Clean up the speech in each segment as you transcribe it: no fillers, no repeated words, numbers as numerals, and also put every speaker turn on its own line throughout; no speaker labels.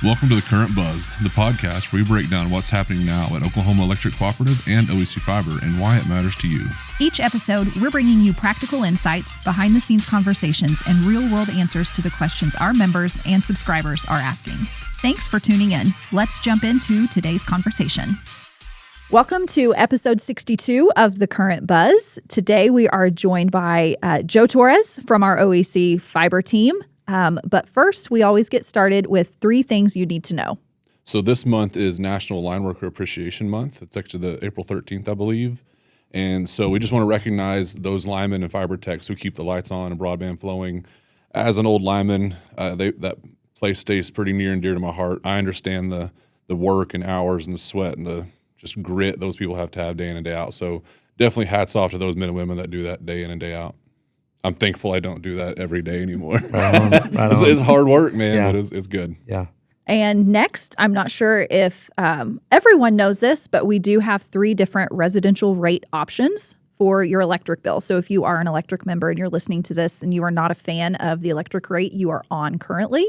Welcome to The Current Buzz, the podcast where we break down what's happening now at Oklahoma Electric Cooperative and OEC Fiber and why it matters to you.
Each episode, we're bringing you practical insights, behind-the-scenes conversations, and real-world answers to the questions our members and subscribers are asking. Thanks for tuning in. Let's jump into today's conversation. Welcome to episode 62 of The Current Buzz. Today, we are joined by Joe Torres from our OEC Fiber team. But first, we always get started with 3 things you need to know.
So this month is National Line Worker Appreciation Month. It's actually the April 13th, I believe. And so we just want to recognize those linemen and fiber techs who keep the lights on and broadband flowing. As an old lineman, that place stays pretty near and dear to my heart. I understand the work and hours and the sweat and the just grit those people have to have day in and day out. So definitely hats off to those men and women that do that day in and day out. I'm thankful I don't do that every day anymore.
Right on.
It's hard work, man,
Yeah.
but it's good.
Yeah.
And next, I'm not sure if everyone knows this, but we do have 3 different residential rate options for your electric bill. So if you are an electric member and you're listening to this and you are not a fan of the electric rate you are on currently,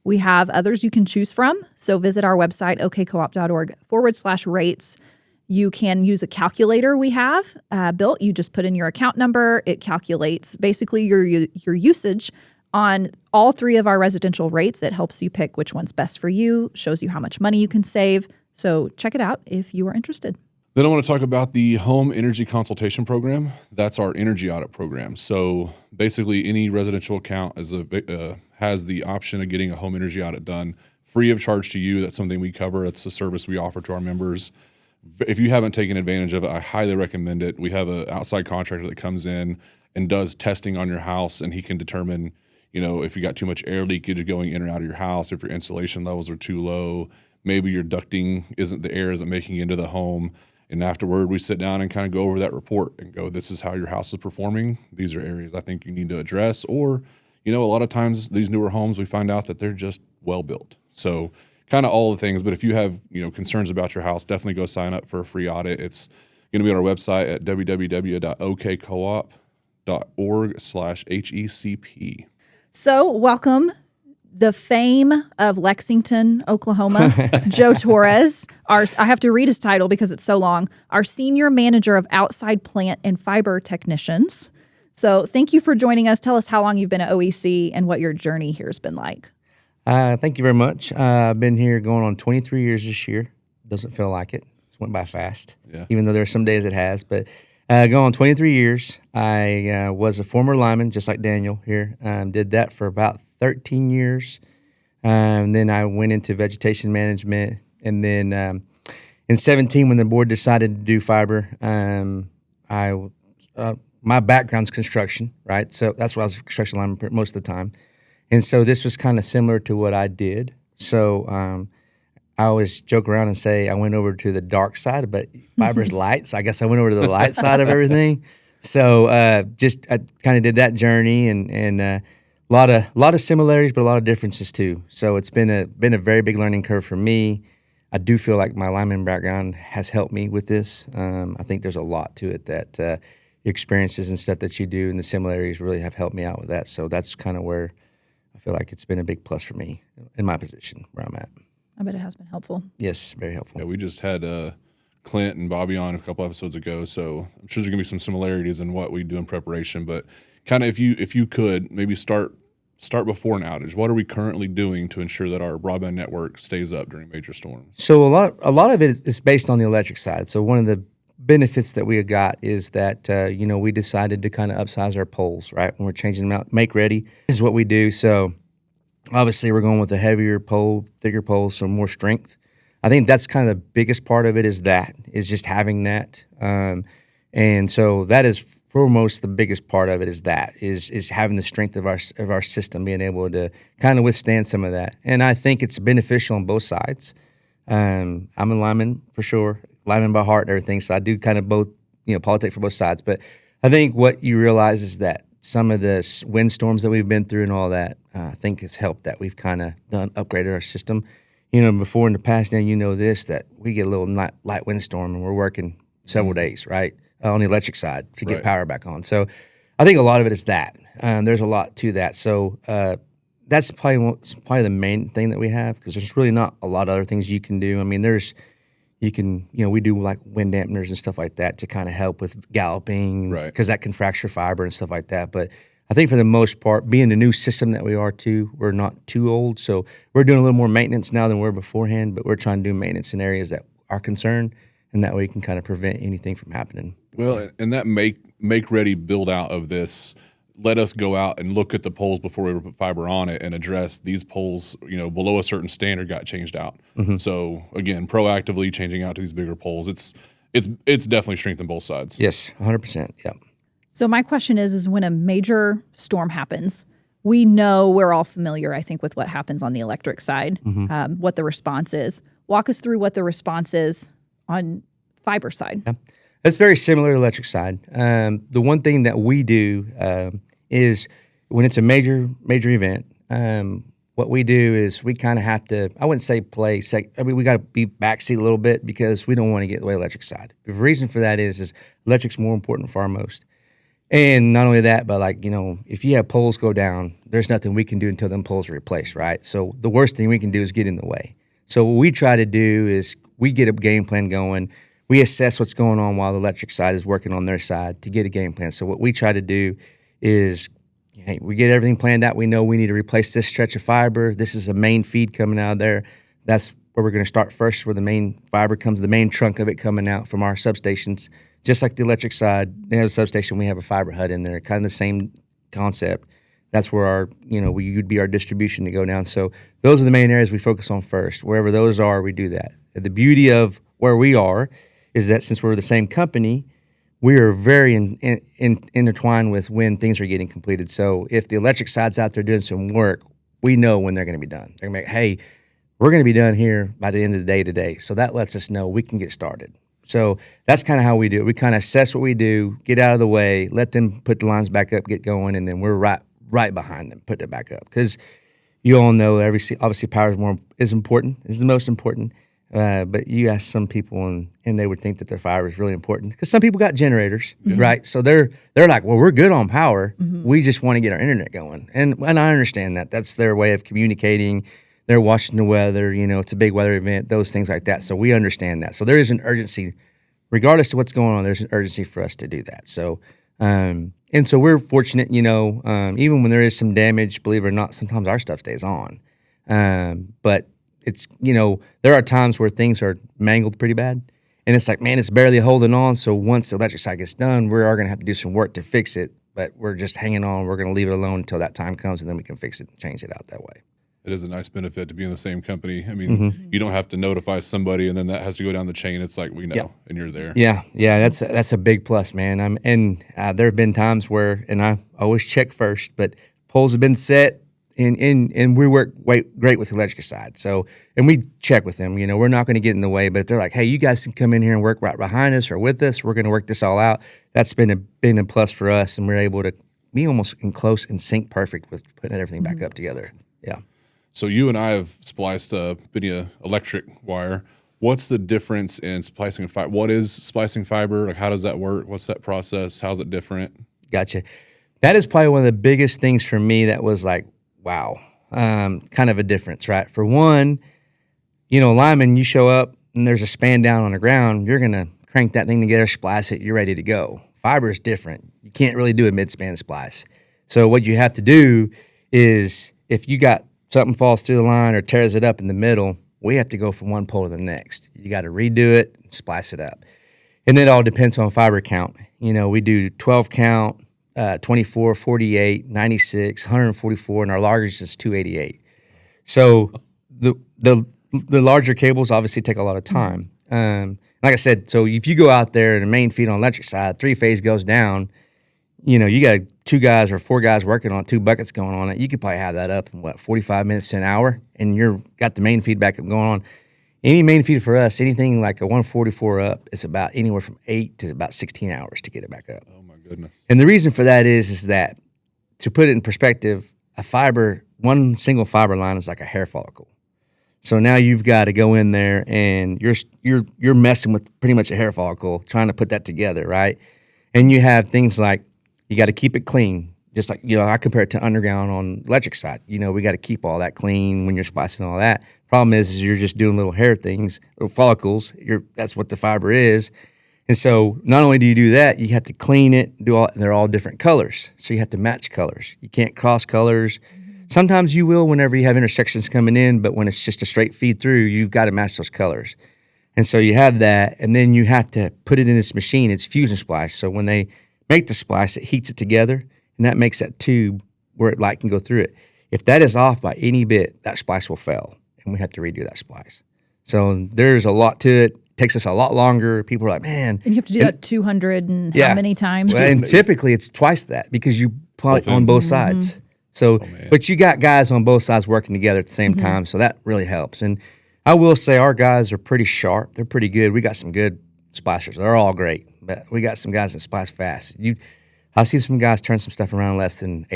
we have others you can choose from. So visit our website, okcoop.org/rates. You can use a calculator we have built. You just put in your account number. It calculates basically your usage on all 3 of our residential rates. It helps you pick which one's best for you, shows you how much money you can save. So check it out if you are interested.
Then I want to talk about the Home Energy Consultation Program. That's our energy audit program. So basically any residential account has the option of getting a home energy audit done free of charge to you. That's something we cover. It's a service we offer to our members. If you haven't taken advantage of it, I highly recommend it. We have an outside contractor that comes in and does testing on your house, and he can determine, if you got too much air leakage going in or out of your house, if your insulation levels are too low, maybe your ducting the air isn't making it into the home. And afterward, we sit down and kind of go over that report and go, this is how your house is performing. These are areas I think you need to address. Or, a lot of times these newer homes, we find out that they're just well built. So kind of all the things, but if you have, concerns about your house, definitely go sign up for a free audit. It's going to be on our website at www.okcoop.org/HECP.
So welcome the fame of Lexington, Oklahoma, Joe Torres. I have to read his title because it's so long. Our Senior Manager of Outside Plant and Fiber Technicians. So thank you for joining us. Tell us how long you've been at OEC and what your journey here has been like.
Thank you very much. I've been here going on 23 years this year. Doesn't feel like it. It went by fast, even though there are some days it has. But going on 23 years, I was a former lineman, just like Daniel here. Did that for about 13 years. And then I went into vegetation management. And then in 17, when the board decided to do fiber, my background's construction, right? So that's why I was a construction lineman most of the time. And so this was kind of similar to what I did. So I always joke around and say I went over to the dark side, but fiber's lights. I guess I went over to the light side of everything. So I kind of did that journey, and a lot of similarities, but a lot of differences too. So it's been a very big learning curve for me. I do feel like my lineman background has helped me with this. I think there's a lot to it that your experiences and stuff that you do and the similarities really have helped me out with that. So that's kind of where I feel like it's been a big plus for me in my position where I'm at.
I bet it has been helpful.
Yes, very helpful.
Yeah, we just had Clint and Bobby on a couple episodes ago, so I'm sure there's going to be some similarities in what we do in preparation. But kind of if you could maybe start before an outage, what are we currently doing to ensure that our broadband network stays up during major storms?
So a lot of it is based on the electric side. So one of the benefits that we got is that we decided to kind of upsize our poles, right? When we're changing them out, make ready is what we do. So obviously we're going with a heavier pole, thicker pole, so more strength. I think that's kind of the biggest part of it is just having that. And so that is foremost the biggest part of it is having the strength of our system, being able to kind of withstand some of that. And I think it's beneficial on both sides. I'm a lineman for sure, lineman by heart and everything. So I do kind of both, politic for both sides. But I think what you realize is that some of the windstorms that we've been through and all that, I think has helped that we've kind of upgraded our system. Before in the past, that we get a little light windstorm and we're working several days, right, on the electric side to get power back on. So I think a lot of it is that. There's a lot to that. So that's probably the main thing that we have, because there's really not a lot of other things you can do. I mean, we do like wind dampeners and stuff like that to kind of help with galloping,
Right.
because that can fracture fiber and stuff like that. But I think for the most part, being the new system that we are too, we're not too old. So we're doing a little more maintenance now than we were beforehand, but we're trying to do maintenance in areas that are concerned, and that way we can kind of prevent anything from happening.
Well, and that make ready build out of this, let us go out and look at the poles before we put fiber on it and address these poles, below a certain standard got changed out. So again, proactively changing out to these bigger poles, it's definitely strengthened both sides.
Yes, 100%. Yeah.
So my question is when a major storm happens, we know we're all familiar, I think, with what happens on the electric side, what the response is. Walk us through what the response is on fiber side.
Yeah. It's very similar to the electric side. The one thing that we do is when it's a major event, what we do is we kind of have to, I wouldn't say we got to be backseat a little bit, because we don't want to get in the way of the electric side. The reason for that is electric's more important far most. And not only that, but if you have poles go down, there's nothing we can do until them poles are replaced, right? So the worst thing we can do is get in the way. So what we try to do is we get a game plan going. We assess what's going on while the electric side is working on their side to get a game plan. So what we try to do is, hey, we get everything planned out. We know we need to replace this stretch of fiber. This is a main feed coming out of there. That's where we're going to start first, where the main fiber comes, the main trunk of it coming out from our substations. Just like the electric side, they have a substation, we have a fiber hut in there, kind of the same concept. That's where would be our distribution to go down. So those are the main areas we focus on first. Wherever those are, we do that. The beauty of where we are is that since we're the same company, we are very intertwined with when things are getting completed. So if the electric side's out there doing some work, we know when they're going to be done. They're going to be, hey, we're going to be done here by the end of the day today. So that lets us know we can get started. So that's kind of how we do it. We kind of assess what we do, get out of the way, let them put the lines back up, get going, and then we're right behind them, put it back up. Because you all know, obviously power is important. It's the most important. But you ask some people, and they would think that their fiber is really important, because some people got generators, right? So they're like, well, we're good on power. We just want to get our internet going, and I understand that. That's their way of communicating. They're watching the weather. It's a big weather event, those things like that. So we understand that. So there is an urgency, regardless of what's going on. There's an urgency for us to do that. So and so we're fortunate, even when there is some damage, believe it or not, sometimes our stuff stays on. But it's, there are times where things are mangled pretty bad, and it's like, man, it's barely holding on. So once the electric side gets done, we are going to have to do some work to fix it, but we're just hanging on. We're going to leave it alone until that time comes, and then we can fix it and change it out that way.
It is a nice benefit to be in the same company. I mean, you don't have to notify somebody, and then that has to go down the chain. It's like, we know, and you're there.
Yeah, that's a big plus, man. There have been times where, and I always check first, but poles have been set, and we work great with the electric side. So, and we check with them. We're not going to get in the way, but if they're like, hey, you guys can come in here and work right behind us or with us, we're going to work this all out. That's been a plus for us, and we're able to be almost close and sync perfect with putting everything back up together. Yeah.
So you and I have spliced Binia electric wire. What's the difference in splicing and fiber? What is splicing fiber? Like, how does that work? What's that process? How's it different?
Gotcha. That is probably one of the biggest things for me that was like, wow, kind of a difference, right? For one, lineman, you show up and there's a span down on the ground, you're going to crank that thing together, splice it, you're ready to go. Fiber is different. You can't really do a mid-span splice. So what you have to do is, if you got something falls through the line or tears it up in the middle, we have to go from one pole to the next. You got to redo it and splice it up. And it all depends on fiber count. We do 12 count, 24, 48, 96, 144, and our largest is 288. So the larger cables obviously take a lot of time. Like I said, so if you go out there and the main feed on the electric side, 3-phase goes down, you got 2 guys or 4 guys working on it, 2 buckets going on it. You could probably have that up in 45 minutes to an hour, and you're got the main feed back up going on. Any main feed for us, anything like a 144 up, is about anywhere from 8 to about 16 hours to get it back up.
Oh my goodness!
And the reason for that is that, to put it in perspective, one single fiber line is like a hair follicle. So now you've got to go in there and you're messing with pretty much a hair follicle, trying to put that together, right? And you have things like, you got to keep it clean. Just like, I compare it to underground on electric side. We got to keep all that clean when you're splicing all that. Problem is you're just doing little hair things, little follicles. That's what the fiber is. And so not only do you do that, you have to clean it, they're all different colors. So you have to match colors. You can't cross colors. Sometimes you will whenever you have intersections coming in, but when it's just a straight feed through, you've got to match those colors. And so you have that, and then you have to put it in this machine. It's fusion splice. So when they make the splice, it heats it together, and that makes that tube where light can go through it. If that is off by any bit, that splice will fail, and we have to redo that splice. So there's a lot to it. It takes us a lot longer. People are like, man.
And you have to do that 200 and how many times?
Well, and typically it's twice that because you apply it on both sides. So, but you got guys on both sides working together at the same time, so that really helps. And I will say our guys are pretty sharp. They're pretty good. We got some good splicers. They're all great, but we got some guys that splice fast. I see some guys turn some stuff around in less than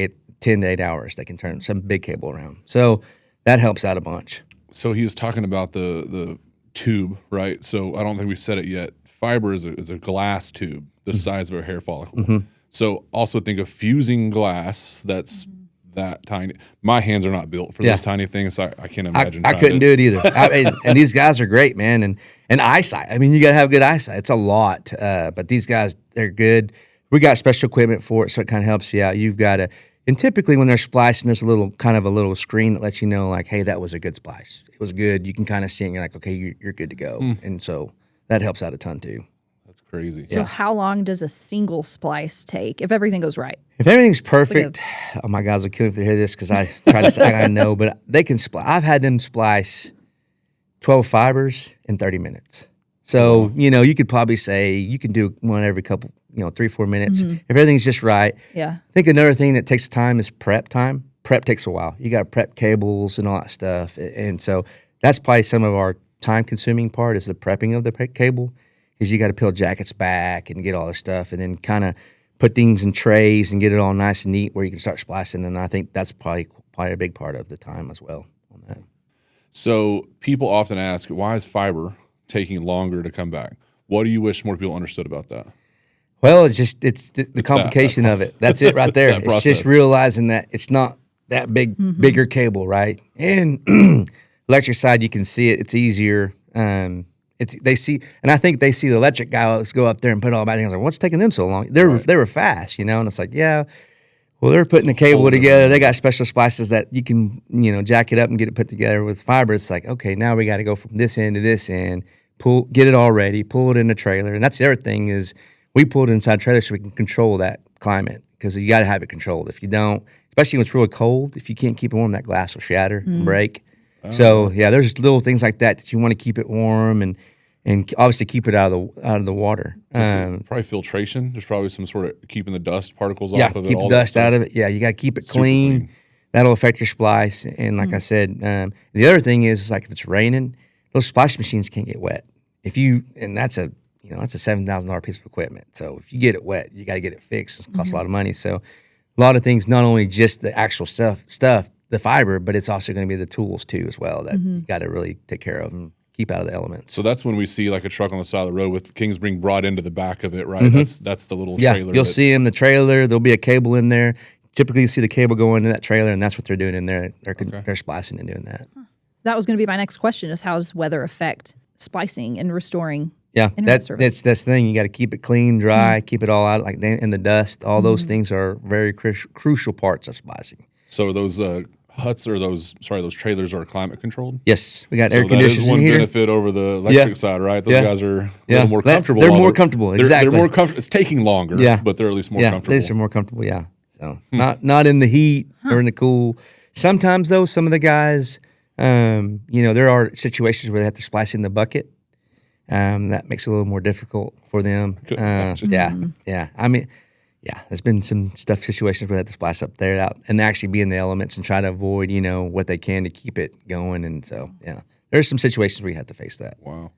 10 to 8 hours. They can turn some big cable around. So that helps out a bunch.
So he was talking about the tube, right? So I don't think we said it yet. Fiber is a glass tube the size of a hair follicle. So also think of fusing glass that's that tiny. My hands are not built for those tiny things. So I can't imagine.
I couldn't do it either. And these guys are great, man. And eyesight. I mean, you got to have good eyesight. It's a lot. But these guys, they're good. We got special equipment for it, so it kind of helps you out. You've got to, and typically when they're splicing, there's a little screen that lets you know, like, hey, that was a good splice. It was good. You can kind of see it, and you're like, okay, you're good to go. And so that helps out a ton too.
That's crazy.
So how long does a single splice take if everything goes right?
If everything's perfect, oh my guys will kill me if they hear this because I try to say I know, but they can splice. I've had them splice 12 fibers in 30 minutes. So, you could probably say you can do one every couple, 3-4 minutes. If everything's just right.
Yeah.
I think another thing that takes time is prep time. Prep takes a while. You got to prep cables and all that stuff. And so that's probably some of our time consuming part is the prepping of the cable because you got to peel jackets back and get all this stuff and then kind of put things in trays and get it all nice and neat where you can start splicing. And I think that's probably a big part of the time as well on that.
So people often ask, why is fiber taking longer to come back? What do you wish more people understood about that?
Well, it's the complication of it. That's it right there. It's just realizing that it's not that bigger cable, right? And electric side, you can see it. It's easier. And I think they see the electric guys go up there and put all that. I was like, what's taking them so long? They were fast, and it's like, yeah. Well, they're putting the cable together. They got special splices that you can, jack it up and get it put together with fiber. It's like, okay, now we got to go from this end to this end, get it all ready, pull it in the trailer. And that's the other thing is we pull it inside trailer so we can control that climate because you got to have it controlled. If you don't, especially when it's really cold, if you can't keep it warm, that glass will shatter and break. So there's little things like that you want to keep it warm and obviously keep it out of the water.
Probably filtration. There's probably some sort of keeping the dust particles off of it.
Yeah, keep the dust out of it. Yeah, you got to keep it clean. That'll affect your splice. And like I said, the other thing is like if it's raining, those splice machines can't get wet. And that's a $7,000 piece of equipment. So if you get it wet, you got to get it fixed. It costs a lot of money. So a lot of things, not only just the actual stuff, the fiber, but it's also going to be the tools too as well that you got to really take care of and keep out of the elements.
So that's when we see like a truck on the side of the road with Kingsbury brought into the back of it, right? That's the little trailer.
You'll see in the trailer. There'll be a cable in there. Typically, you see the cable go into that trailer, and that's what they're doing in there. They're splicing and doing that.
That was going to be my next question: is how does weather affect splicing and restoring?
Yeah, that's the thing. You got to keep it clean, dry, keep it all out like in the dust. All those things are very crucial parts of splicing.
So those huts or those trailers are climate controlled?
Yes, we got air conditioners in here.
That is one benefit over the electric side, right? Those guys are a little more comfortable.
They're more comfortable, exactly.
They're more comfortable. It's taking longer, but they're at least more comfortable.
They're more comfortable, So not in the heat or in the cool. Sometimes though, some of the guys, there are situations where they have to splice in the bucket. That makes it a little more difficult for them. I mean, there's been some situations where they have to splice up there out and actually be in the elements and try to avoid, what they can to keep it going. And so, there's some situations where you have to face that.
Wow.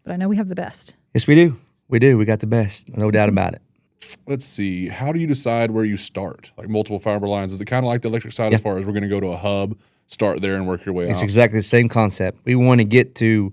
But I know we have the best.
Yes, we do. We do. We got the best. No doubt about it.
Let's see. How do you decide where you start? Like multiple fiber lines? Is it kind of like the electric side as far as we're going to go to a hub, start there and work your way out?
It's exactly the same concept. We want to get to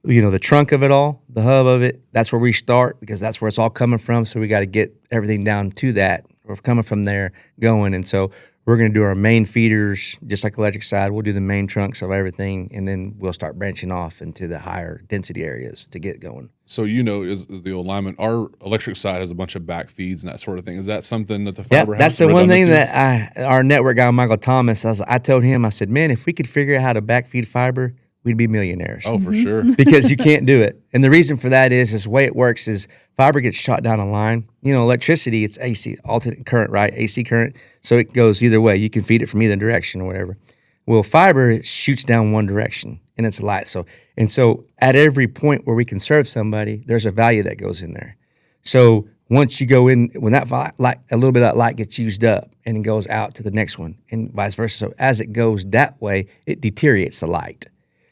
the trunk of it all, the hub of it. That's where we start because that's where it's all coming from. So we got to get everything down to that We're coming from there going. And so we're going to do our main feeders, just like electric side. We'll do the main trunks of everything, and then we'll start branching off into the higher density areas to get going.
So, is the old lineman, our electric side has a bunch of back feeds and that sort of thing. Is that something that the fiber has?
That's the one thing that our network guy, Michael Thomas, I told him, I said, man, if we could figure out how to backfeed fiber, we'd be millionaires.
Oh, for sure.
Because you can't do it. And the reason for that is the way it works is fiber gets shot down a line. Electricity, it's AC, alternate current, right? AC current. So it goes either way. You can feed it from either direction or whatever. Well, fiber, it shoots down one direction and it's light. So at every point where we can serve somebody, there's a value that goes in there. So once you go in, when that light, a little bit of that light gets used up and it goes out to the next one and vice versa. So as it goes that way, it deteriorates the light.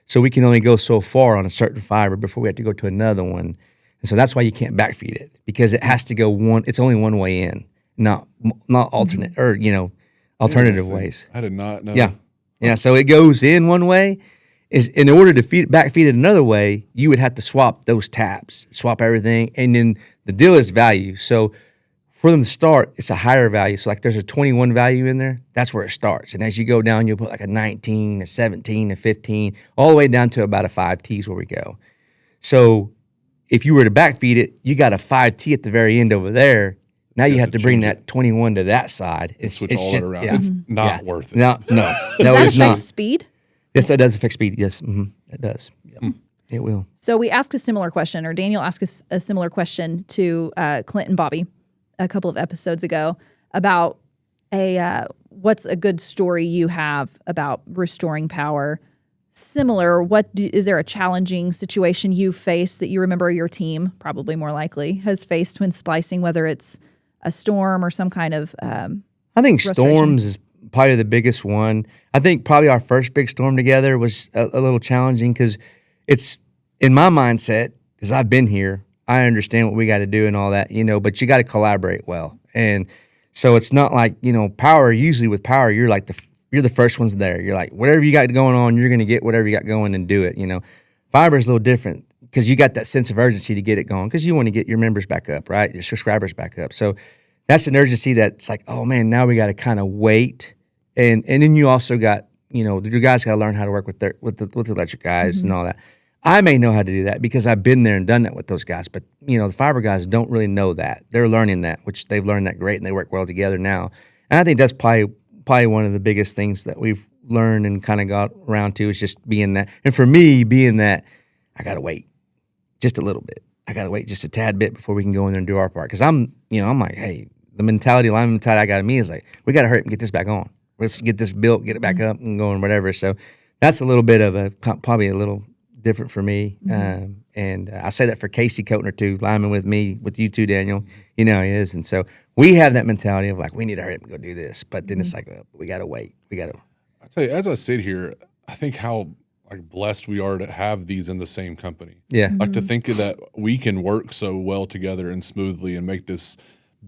So we can only go so far on a certain fiber before we have to go to another one. And so that's why you can't backfeed it, because it has to go it's only one way in, not alternate or, alternative ways.
I did not know.
Yeah. Yeah. So it goes in one way. Is in order to backfeed it another way, you would have to swap those taps, swap everything. And then the deal is value. So for them to start, it's a higher value. So like there's a 21 value in there. That's where it starts. And as you go down, you'll put like a 19, a 17, a 15, all the way down to about a 5T is where we go. So if you were to backfeed it, you got a 5T at the very end over there. Now you have to bring that 21 to that side.
It's all just, around. Yeah. It's not worth it.
No,
Does that affect speed?
Yes, it does affect speed. Yes, it does. Yep. It will.
So we asked a similar question, or Daniel asked a similar question to Clint and Bobby a couple of episodes ago about what's a good story you have about restoring power. Similar, is there a challenging situation you faced that you remember your team, probably more likely, has faced when splicing, whether it's a storm or some kind of
I think storms is probably the biggest one. I think probably our first big storm together was a little challenging because it's, in my mindset, because I've been here, I understand what we got to do and all that, but you got to collaborate well. And so it's not like, power, usually with power, you're like you're the first ones there. You're like, whatever you got going on, you're going to get whatever you got going and do it, Fiber is a little different because you got that sense of urgency to get it going because you want to get your members back up, right? Your subscribers back up. So that's an urgency that's like, oh man, now we got to kind of wait. And then you also got, your guys got to learn how to work with the electric guys and all that. I may know how to do that because I've been there and done that with those guys. But, the fiber guys don't really know that. They're learning that, which they've learned that great and they work well together now. And I think that's probably one of the biggest things that we've learned and kind of got around to is just being that. And for me, being that, I got to wait just a little bit. I got to wait just a tad bit before we can go in there and do our part. Because I'm like, hey, the lineman mentality I got in me is like, we got to hurry up and get this back on. Let's get this built, get it back up and going, whatever. So that's a little bit of probably a little different for me. And I say that for Casey Coatner too, lineman with me, with you too, Daniel. He is. And so we have that mentality of like, we need to hurry up and go do this. But then it's like, we got to wait. I
tell you, as I sit here, I think how blessed we are to have these in the same company.
Yeah.
To think that we can work so well together and smoothly and make this a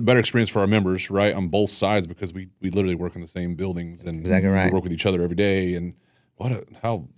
better experience for our members, right, on both sides, because we literally work in the same buildings and
exactly right.
We work with each other every day. And I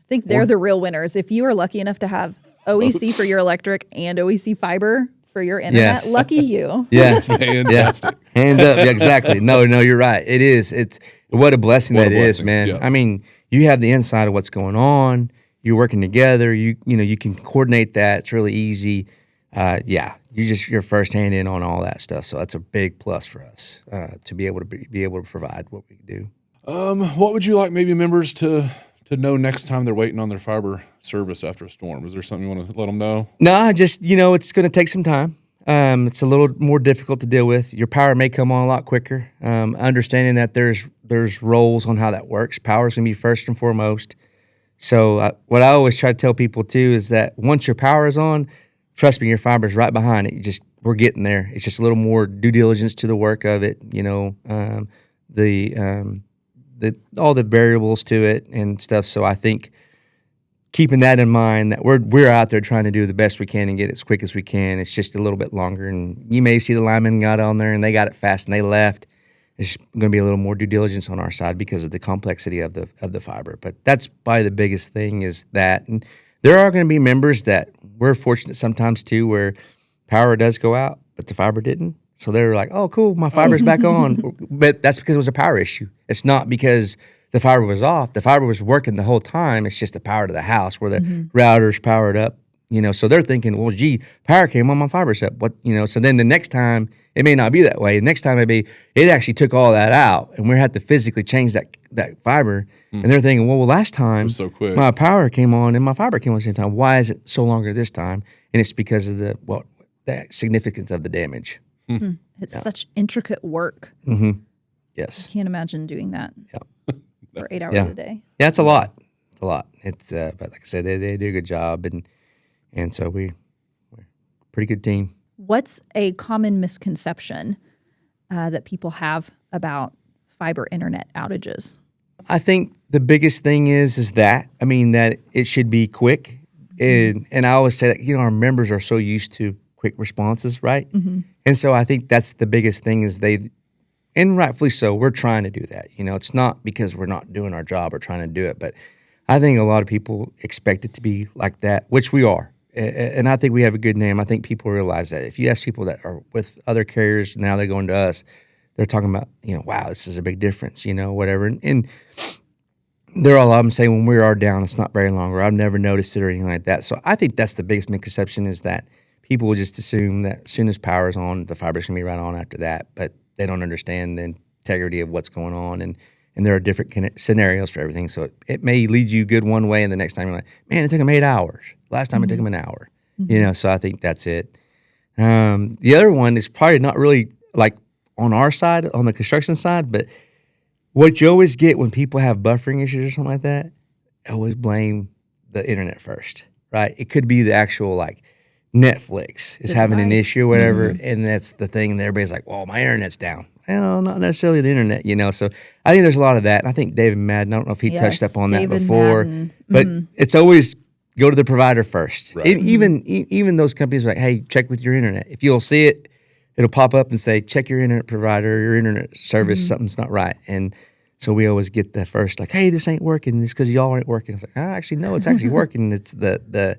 think they're the real winners. If you are lucky enough to have OEC for your electric and OEC fiber for your internet, lucky you.
Yeah,
that's fantastic.
Yeah. Hands up, yeah, exactly. No, you're right. It is. It's what a blessing that is, man. Yeah. I mean, you have the insight of what's going on. You're working together. You can coordinate that. It's really easy. You're first hand in on all that stuff. So that's a big plus for us to be able to provide what we do.
What would you like maybe members to know next time they're waiting on their fiber service after a storm? Is there something you want to let them know?
No, just it's going to take some time. It's a little more difficult to deal with. Your power may come on a lot quicker. Understanding that there's roles on how that works. Power is going to be first and foremost. So what I always try to tell people too is that once your power is on, trust me, your fiber is right behind it. We're getting there. It's just a little more due diligence to the work of it. All the variables to it and stuff. So I think keeping that in mind, that we're out there trying to do the best we can and get it as quick as we can. It's just a little bit longer, and you may see the linemen got on there and they got it fast and they left. It's going to be a little more due diligence on our side because of the complexity of the fiber. But that's probably the biggest thing is that. And there are going to be members that we're fortunate sometimes too where power does go out, but the fiber didn't. So they were like, oh, cool, my fiber's back on. But that's because it was a power issue. It's not because the fiber was off. The fiber was working the whole time. It's just the power to the house where the router's powered up. So they're thinking, well, gee, power came on, my fiber's up. So then the next time, it may not be that way. The next time it actually took all that out, and we had to physically change that fiber. And they're thinking, well, last time
so quick.
my power came on and my fiber came on at the same time. Why is it so longer this time? And it's because of the significance of the damage.
It's such intricate work.
Yes.
I can't imagine doing that for 8 hours a day.
Yeah, it's a lot. It's a lot. But like I said, they do a good job, and so we're a pretty good team.
What's a common misconception that people have about fiber internet outages?
I think the biggest thing is that it should be quick, and I always say that our members are so used to quick responses, right? And so I think that's the biggest thing is and rightfully so, we're trying to do that. It's not because we're not doing our job or trying to do it, but I think a lot of people expect it to be like that, which we are. And I think we have a good name. I think people realize that. If you ask people that are with other carriers, now they're going to us, they're talking about, wow, this is a big difference, whatever. And they're all I'm saying when we are down, it's not very long, or I've never noticed it or anything like that. So I think that's the biggest misconception is that people will just assume that as soon as power's on, the fiber's going to be right on after that. But they don't understand the integrity of what's going on. And there are different scenarios for everything. So it may lead you good one way, and the next time you're like, man, it took them 8 hours. Last time it took them an hour. So I think that's it. The other one is probably not really like on our side, on the construction side, but what you always get when people have buffering issues or something like that, I always blame the internet first, right? It could be the actual Netflix is having an issue or whatever, and that's the thing. And everybody's like, well, my internet's down. Well, not necessarily the internet, So I think there's a lot of that. And I think David Madden, I don't know if he touched up on that before, but it's always go to the provider first. Right. And even those companies are like, hey, check with your internet. If you'll see it, it'll pop up and say, check your internet provider, your internet service, something's not right. And so we always get the first, like, hey, this ain't working. It's because y'all aren't working. It's like, actually, no, it's actually working. It's the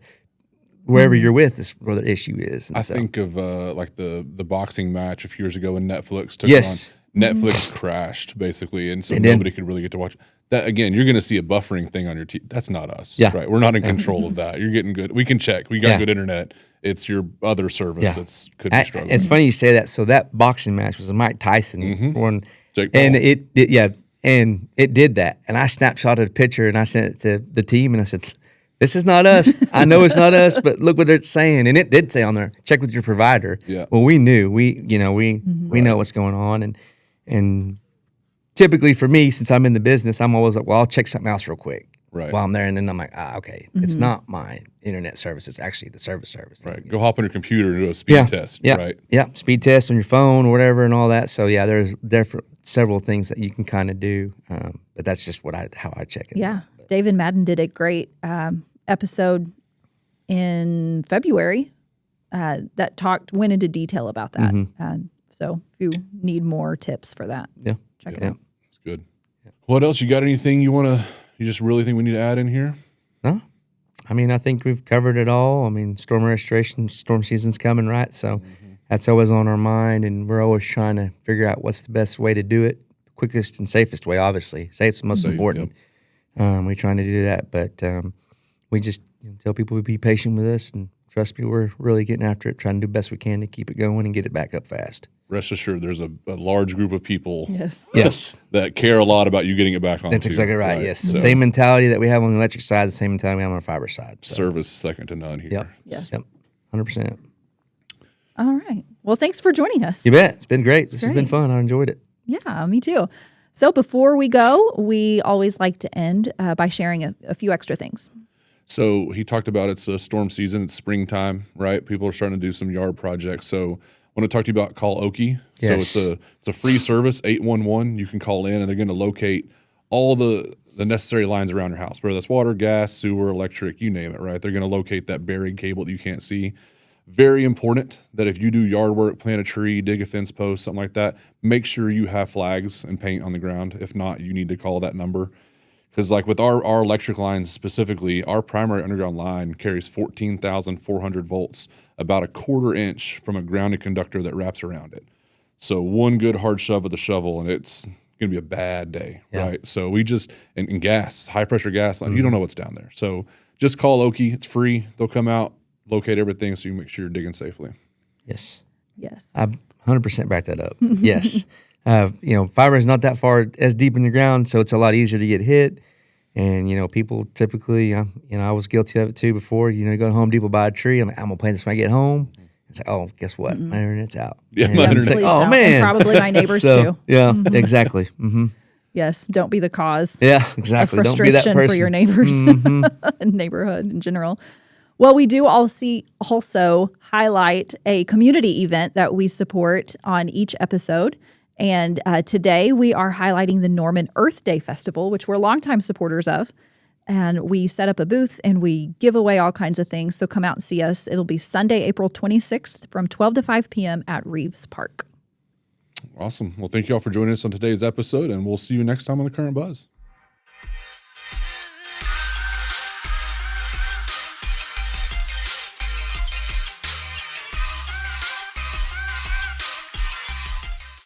wherever you're with is where the issue is. And
I think of the boxing match a few years ago when Netflix took it on. Netflix crashed basically, and so nobody could really get to watch that. Again, you're going to see a buffering thing on your TV. That's not us, right? We're not in control of that. You're getting good. We can check. We got good internet. It's your other service that's could be struggling.
It's funny you say that. So that boxing match was a Mike Tyson one, and it did that. And I snapshotted a picture and I sent it to the team, and I said, this is not us. I know it's not us, but look what it's saying. And it did say on there, check with your provider. Yeah. Well, we knew. We know what's going on. And typically for me, since I'm in the business, I'm always like, well, I'll check something else real quick while I'm there. And then I'm like, okay, it's not my internet service. It's actually the service.
Right. Go hop on your computer and do a speed test. Right.
Yeah. Speed test on your phone or whatever and all that. So, there's several things that you can kind of do. But that's just how I check it.
Yeah. David Madden did a great episode in February that went into detail about that. So if you need more tips for that, check it out.
It's good. Yeah. What else? You got anything you just really think we need to add in here?
No. I think we've covered it all. Storm restoration, storm season's coming, right? So that's always on our mind, and we're always trying to figure out what's the best way to do it, quickest and safest way, obviously. Safe's the most important. Yep. We're trying to do that, but we just tell people to be patient with us, and trust me, we're really getting after it, trying to do the best we can to keep it going and get it back up fast.
Rest assured, there's a large group of people
yes.
that care a lot about you getting it back on.
That's exactly right, yes. So, the same mentality that we have on the electric side, the same mentality we have on the fiber side. So.
Service second to none here.
Yep.
Yes.
Yep. 100%.
All right. Well, thanks for joining us.
You bet. It's been great. This has been fun. I enjoyed it.
Yeah, me too. So before we go, we always like to end by sharing a few extra things.
So he talked about it's a storm season. It's springtime, right? People are starting to do some yard projects. So I want to talk to you about Call Okie.
Yes.
So it's a free service, 811. You can call in, and they're going to locate all the necessary lines around your house, whether that's water, gas, sewer, electric, you name it, right? They're going to locate that buried cable that you can't see. Very important that if you do yard work, plant a tree, dig a fence post, something like that, make sure you have flags and paint on the ground. If not, you need to call that number. Because like with our electric lines specifically, our primary underground line carries 14,400 volts, about a quarter inch from a grounded conductor that wraps around it. So one good hard shove of the shovel, and it's going to be a bad day, right? So we just, and gas, high pressure gas line, you don't know what's down there. So just call Okie. It's free. They'll come out, locate everything so you make sure you're digging safely.
Yes.
Yes.
I 100% back that up. Yes. Fiber is not that far as deep in the ground, so it's a lot easier to get hit. And, people typically, I was guilty of it too before, you go to Home Depot, buy a tree. I'm like, I'm going to plant this when I get home. It's like, oh, guess what? My internet's out.
Yeah, my internet's
Please
out. Oh,
don't.
man.
And probably my neighbors too.
Yeah, exactly. Mm-hmm.
Yes. Don't be the cause.
Yeah, exactly.
Of
Don't be that
frustration
person.
for your neighbors and neighborhood in general. Well, we do also highlight a community event that we support on each episode. And today we are highlighting the Norman Earth Day Festival, which we're longtime supporters of. And we set up a booth and we give away all kinds of things. So come out and see us. It'll be Sunday, April 26th from 12 to 5 p.m. at Reeves Park.
Awesome. Well, thank you all for joining us on today's episode, and we'll see you next time on The Current Buzz.